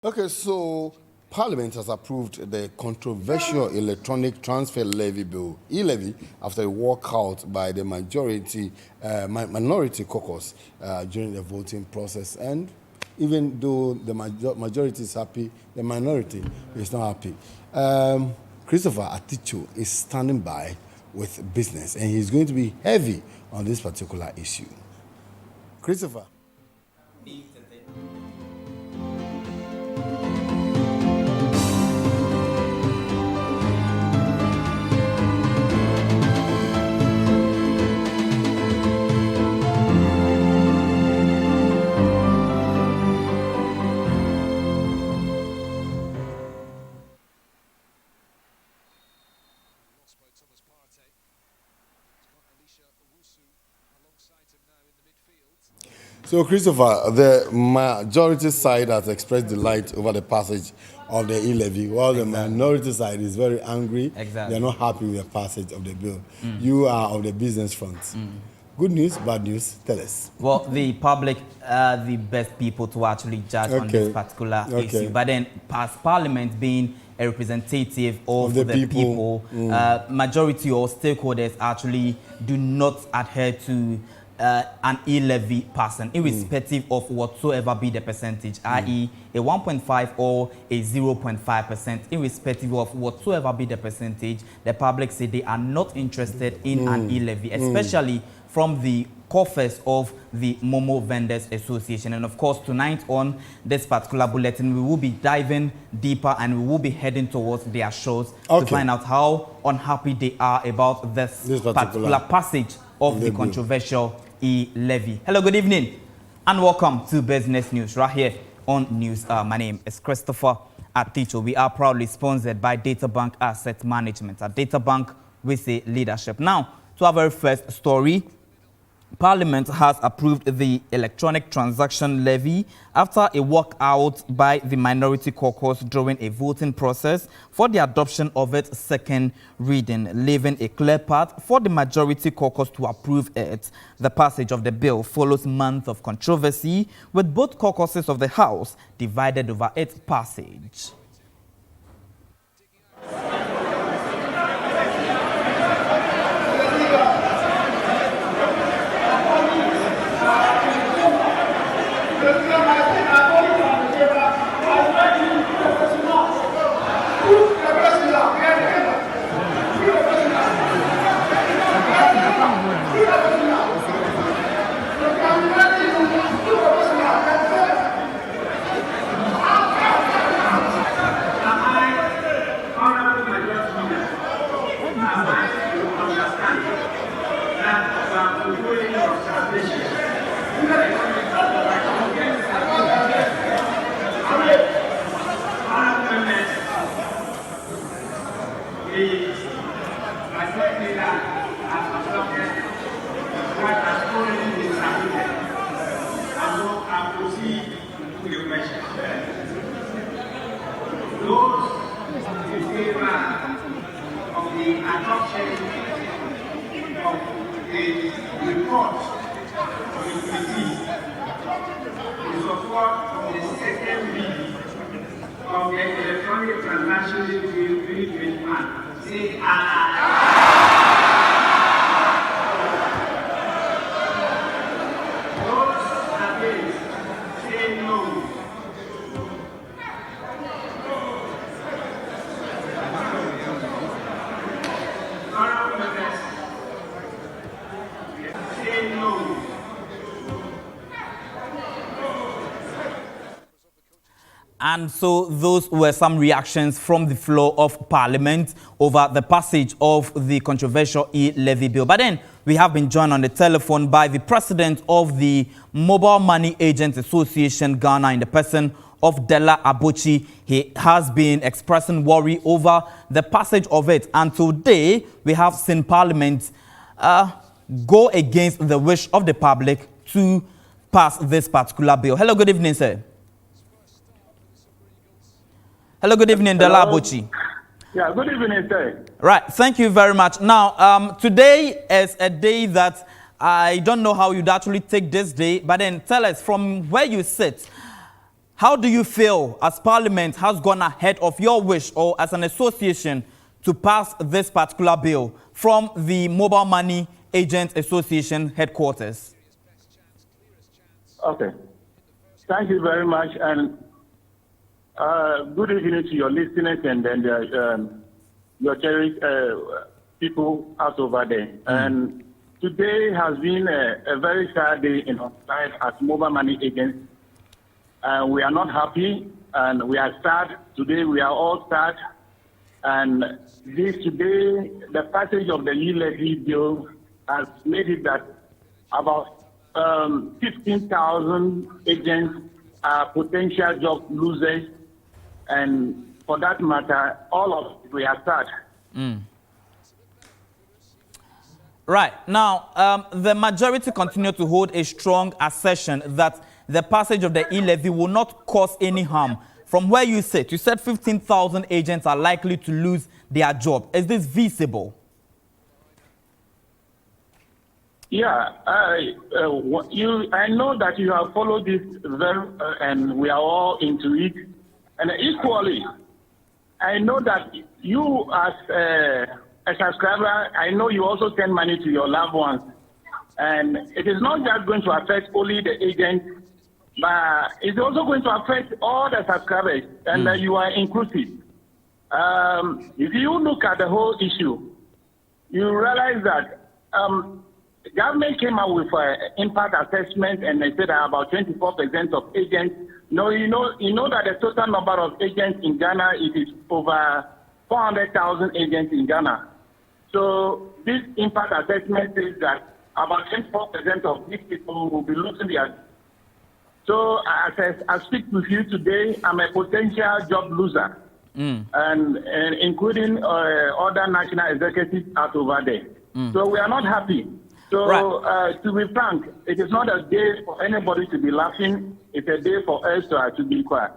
Okay, so Parliament has approved the controversial electronic transfer levy bill, E-Levy, after a walkout by the minority caucus during the voting process. And even though the majority is happy, the minority is not happy. Christopher Atitso is standing by with business, and he's going to be heavy on this particular issue. Christopher. So, Christopher, the majority side has expressed delight over the passage of the E-Levy, while the minority side is very angry. They're not happy with the passage of the bill. You are on the business front. Good news, bad news, tell us. Well, the public are the best people to actually judge on this particular issue. But then, past Parliament being a representative of the people, majority or stakeholders actually do not adhere to an E-Levy passing, irrespective of whatsoever be the percentage, i.e. a 1.5 or a 0.5%, irrespective of whatsoever be the percentage. The public say they are not interested in an E-Levy, especially from the coffers of the Momo Vendors Association. And of course, tonight on this particular bulletin, we will be diving deeper and we will be heading towards their shows to find out how unhappy they are about this particular passage of the controversial E-Levy. Hello, good evening, and welcome to Business News right here on News. My name is Christopher Atitso. We are proudly sponsored by DataBank Asset Management. At DataBank, we say leadership. Now, to our very first story, Parliament has approved the electronic transaction levy after a walkout by the minority caucus during a voting process for the adoption of its second reading, leaving a clear path for the majority caucus to approve it. The passage of the bill follows months of controversy, with both caucuses of the House divided over its passage. And so those were some reactions from the floor of Parliament over the passage of the controversial E-Levy bill. But then we have been joined on the telephone by the president of the Mobile Money Agents Association Ghana in the person of DELA ABOTSI. He has been expressing worry over the passage of it. And today we have seen Parliament go against the wish of the public to pass this particular bill. Hello, good evening, sir. Hello, good evening, DELA ABOTSI. Yeah, good evening, sir. Right, thank you very much. Now, today is a day that I don't know how you'd actually take this day, but then tell us from where you sit, How do you feel as Parliament has gone ahead of your wish or as an association to pass this particular bill from the Mobile Money Agent Association headquarters? Okay. Thank you very much, and good evening to your listeners and then your cherished people out over there. And today has been a very sad day in our life as mobile money agents. We are not happy, and we are sad. Today we are all sad. And today, the passage of the E-Levy bill has made it that about 15,000 agents are potential job losers, and for that matter, all of it, we are sad. Right. Now, the majority continue to hold a strong assertion that the passage of the E-Levy will not cause any harm. From where you sit, you said 15,000 agents are likely to lose their job. Is this feasible? Yeah, I know that you have followed this very, and we are all into it. And equally, I know that you as a subscriber, I know you also send money to your loved ones. And it is not just going to affect only the agents, but it's also going to affect all the subscribers, and you are inclusive. If you look at the whole issue, you realize that the government came out with an impact assessment, and they said that about 24% of agents. You know that the total number of agents in Ghana is over 400,000 agents in Ghana. So this impact assessment says that about 24% of these people will be losing their. So as I speak with you today, I'm a potential job loser, and including other national executives out over there. So we are not happy. So to be frank, it is not a day for anybody to be laughing. It's a day for us to be quiet,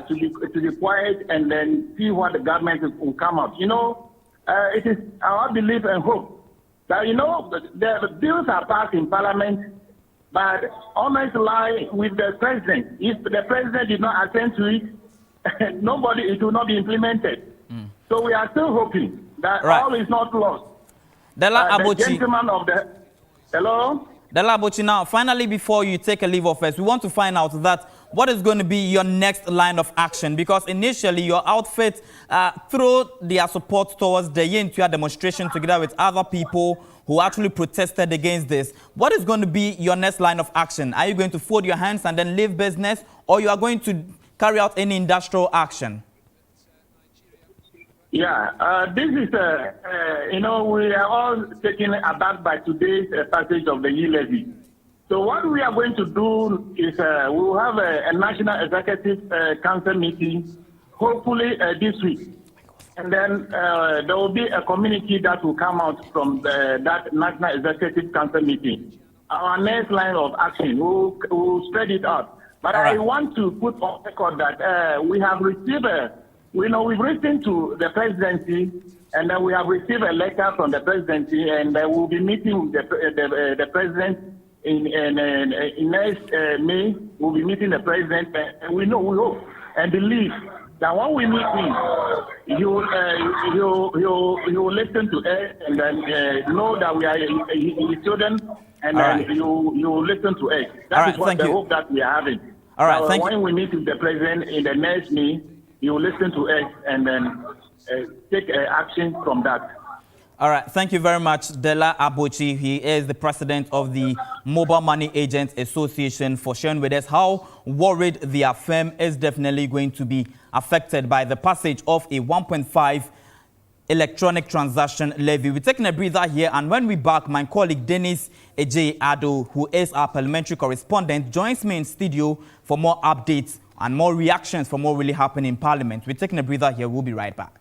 to be quiet, and then see what the government will come out. It is our belief and hope that the bills are passed in Parliament. But almost lie with the president. If the president did not attend to it, it will not be implemented. So we are still hoping that all is not lost. DELA ABOTSI. The gentleman of the... Hello? DELA ABOTSI, now, finally, before you take a leave of us, we want to find out that what is going to be your next line of action? Because initially, your outfit, through their support towards the Yentua demonstration together with other people who actually protested against this. What is going to be your next line of action? Are you going to fold your hands and then leave business, or you are going to carry out any industrial action? Yeah, this is, we are all taken aback by today's passage of the E-Levy. So what we are going to do is we will have a National Executive Council meeting, hopefully this week. And then there will be a communique that will come out from that National Executive Council meeting. Our next line of action, we'll spread it out. But I want to put on record that we have received we've written to the presidency, and then we have received a letter from the presidency, and we'll be meeting with the president in next May. We'll be meeting the president, and we hope and believe that when we meet him, he will listen to us, and then know that we are his children, and then he will listen to us. That is what the hope that we are having. All right, thank you. When we meet with the president in the next May, he will listen to us and then take action from that. All right. Thank you very much, DELA ABOTSI. He is the president of the Mobile Money Agents Association, for sharing with us how worried their firm is definitely going to be affected by the passage of a 1.5 electronic transaction levy. We're taking a breather here, and when we back, my colleague Dennis Ejay Ado, who is our parliamentary correspondent, joins me in studio for more updates and more reactions from what really happened in Parliament. We're taking a breather here. We'll be right back.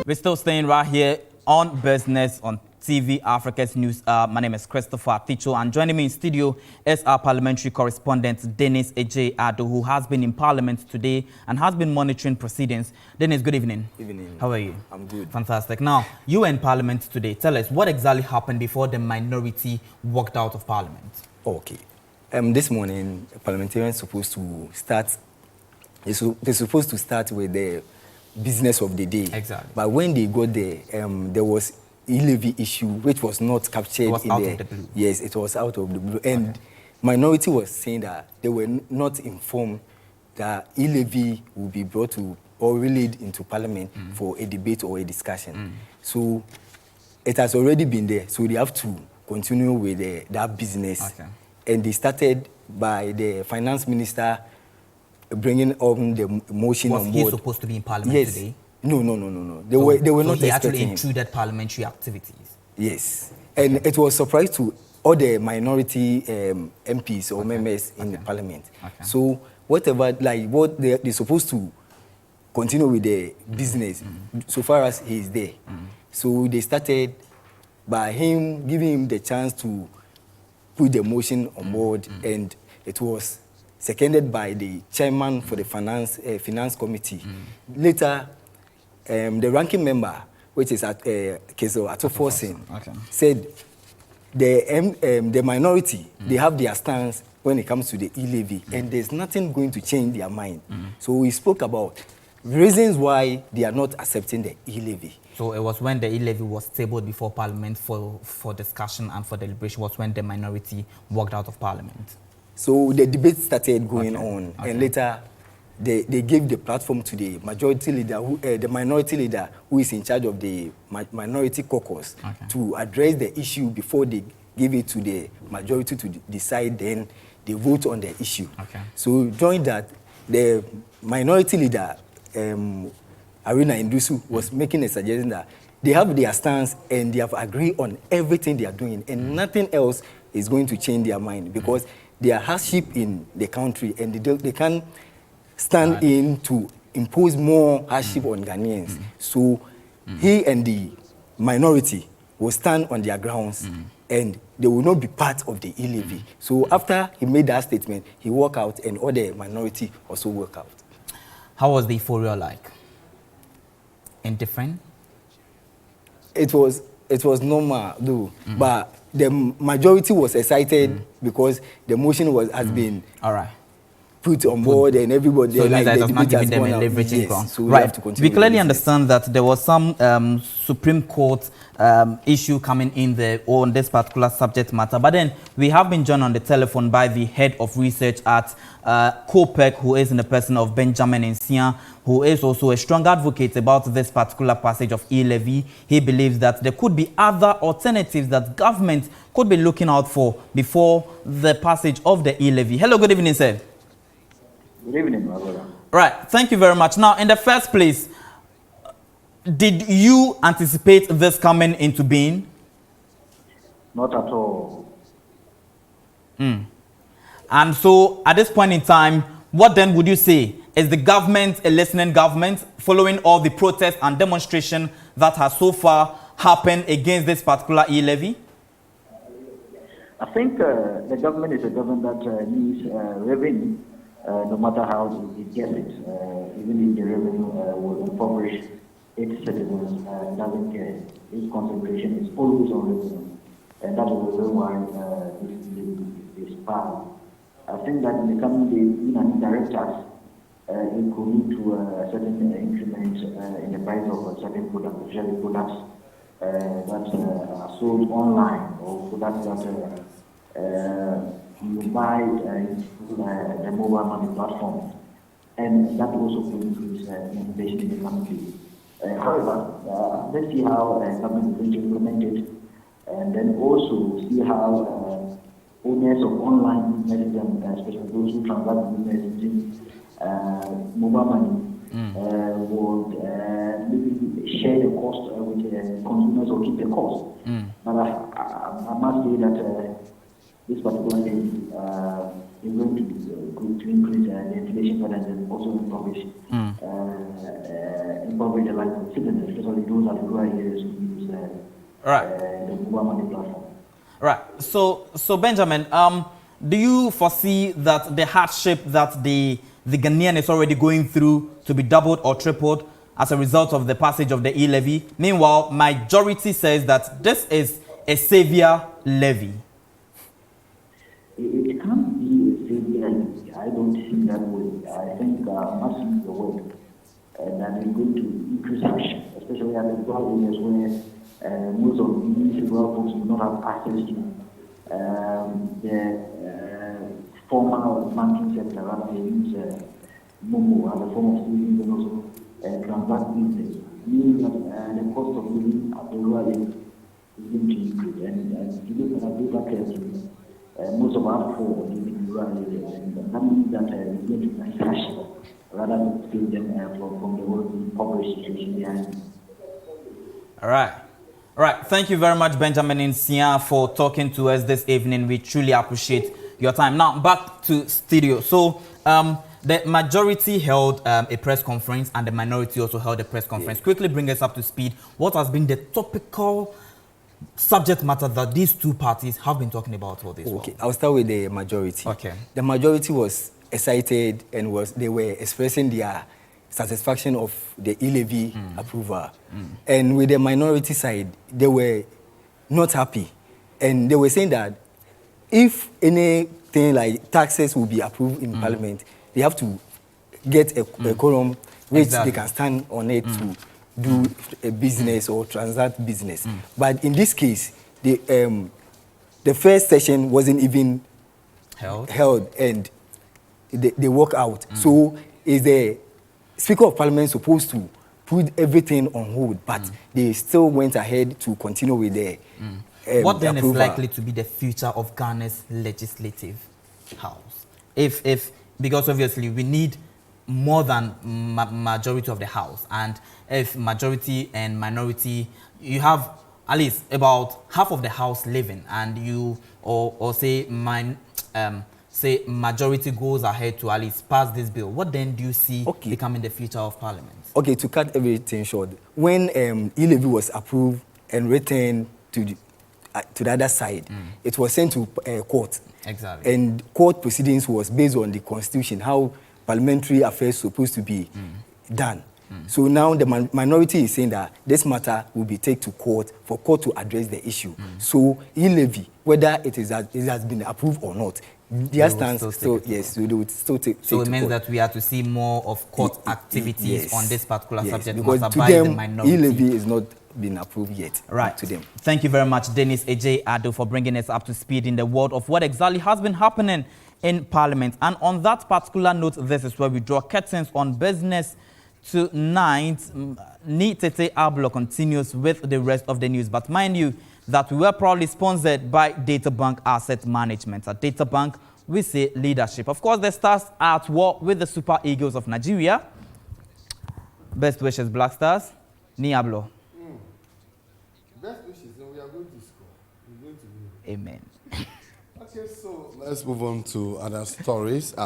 We're still staying right here on business on TV Africa's News. My name is Christopher Atitso, and joining me in studio is our parliamentary correspondent, Dennis J. Ado, who has been in Parliament today and has been monitoring proceedings. Dennis, good evening. Evening. How are you? I'm good. Fantastic. Now, you were in Parliament today. Tell us, what exactly happened before the minority walked out of Parliament? Okay. This morning, parliamentarians supposed to start. They're supposed to start with the business of the day. Exactly. But when they got there, there was E-Levy issue, which was not captured It was in out the, of the blue. Yes, it was out of the blue. And minority was saying that they were not informed that E-Levy will be brought to or relayed into Parliament for a debate or a discussion. So it has already been there. So they have to continue with that business. Okay. And they started by the finance minister bringing on the motion on board. Was he supposed to be in Parliament today? No. They were not he actually expecting him. intruded parliamentary activities. Yes. And it was a surprise to all the minority MPs or members in the Parliament. Okay. So whatever, like what they're supposed to continue with the business so far as he is there. So they started by him giving him the chance to put the motion on board, and it was seconded by the chairman for the finance committee. Later, the ranking member, which is Atitso, said the minority, they have their stance when it comes to the E-Levy, and there's nothing going to change their mind. So we spoke about reasons why they are not accepting the E-Levy. So it was when the E-Levy was tabled before Parliament for discussion and for deliberation, was when the minority walked out of Parliament. So the debate started going on, and later they gave the platform to the majority leader, the minority leader who is in charge of the minority caucus, to address the issue before they give it to the majority to decide. Then they vote on the issue. So during that, the minority leader, Arena Indusu, was making a suggestion that they have their stance and they have agreed on everything they are doing, and nothing else is going to change their mind, because they are hardship in the country, and they can't stand in to impose more hardship on Ghanaians. So he and the minority will stand on their grounds, and they will not be part of the E-Levy. So after he made that statement, he walked out, and all the minority also walked out. How was the euphoria like? Indifferent? It was normal, though, but the majority was excited because the motion has been put on board, and everybody so that was not giving them a leveraging ground. So we clearly understand that there was some Supreme Court issue coming in there on this particular subject matter, but then we have been joined on the telephone by the head of research at COPEC, who is in the person of Benjamin NSIAH, who is also a strong advocate about this particular passage of E-Levy. He believes that there could be other alternatives that government could be looking out for before the passage of the E-Levy. Hello, good evening, sir. Good evening, my brother. Right, thank you very much. Now, in the first place, did you anticipate this coming into being? Not at all. And so, at this point in time, what then would you say? Is the government a listening government following all the protests and demonstration that has so far happened against this particular E-Levy? I think the government is a government that needs revenue, no matter how it gets it. Even if the revenue will impoverish its citizens, doesn't care. Its concentration is always on revenue. And that is the reason why this is passed. I think that in the coming days, in an indirect tax, it could lead to a certain increment in the price of certain products, especially products that are sold online, or products that you buy the mobile money platform, and that also could increase inflation in the coming days. However, let's see how government is going to implement it, and then also see how owners of online businesses, and especially those who transact business using mobile money, would maybe share the cost with consumers or keep the cost. But I must say that this particular thing is going to increase the inflation further, and also impoverish the life of citizens, especially those at the rural areas who use the mobile money platform. Right. So Benjamin, do you foresee that the hardship that the Ghanaian is already going through to be doubled or tripled as a result of the passage of the E-Levy? Meanwhile, majority says that this is a savior levy. It can't be a savior levy. I don't see that way. I think much in the way that is going to increase hardship, especially at the rural areas where most of these rural folks do not have access to the formal banking sector. Rather, they use Momo as a form of savings and also transact business, meaning that the cost of living at the rural area is going to increase. And if you look at data carefully, most of our poor live in rural areas, and that means that we're going to increase hardship rather than save them from the whole impoverished situation they are in. All right. All right. Thank you very much, Benjamin NSIAH, for talking to us this evening. We truly appreciate your time. Now, back to studio. So, the majority held a press conference and the minority also held a press conference. Quickly bring us up to speed. What has been the topical subject matter that these two parties have been talking about all this while? I'll start with the majority. Okay. The majority was excited and they were expressing their satisfaction of the E-Levy approval. And with the minority side, they were not happy. And they were saying that if anything like taxes will be approved in Parliament, they have to get a quorum which they can stand on it to do a business or transact business. But in this case, the first session wasn't even held and they walk out. So is the Speaker of Parliament supposed to put everything on hold, but they still went ahead to continue with the what then approval. is likely to be the future of Ghana's legislative house? Because obviously we need more than majority of the house, and if majority and minority, you have at least about half of the house living, and you or say majority goes ahead to at least pass this bill. What then do you see becoming the future of Parliament? Okay, to cut everything short, when E-Levy was approved and written to the other side, it was sent to court. Exactly. And court proceedings was based on the constitution, how parliamentary affairs supposed to be done. So now the minority is saying that this matter will be taken to court for court to address the issue. So E-Levy, whether it has been approved or not, their stance still, yes, we would still take so it to means court. that we have to see more of court activities on this particular subject because matter to by them, the minority. E-Levy is not been approved yet. Right. To them. Thank you very much, Dennis AJ Ado, for bringing us up to speed in the world of what exactly has been happening in Parliament. And on that particular note, this is where we draw curtains on business tonight. Tete Ablo continues with the rest of the news. But mind you that we were proudly sponsored by Data Bank Asset Management. At Data Bank, we say leadership. Of course, the Stars are at war with the Super Eagles of Nigeria. Best wishes, Black Stars. Niablo. Best wishes, and we are going to score. We're going to win. Amen. Okay, so let's move on to other stories. And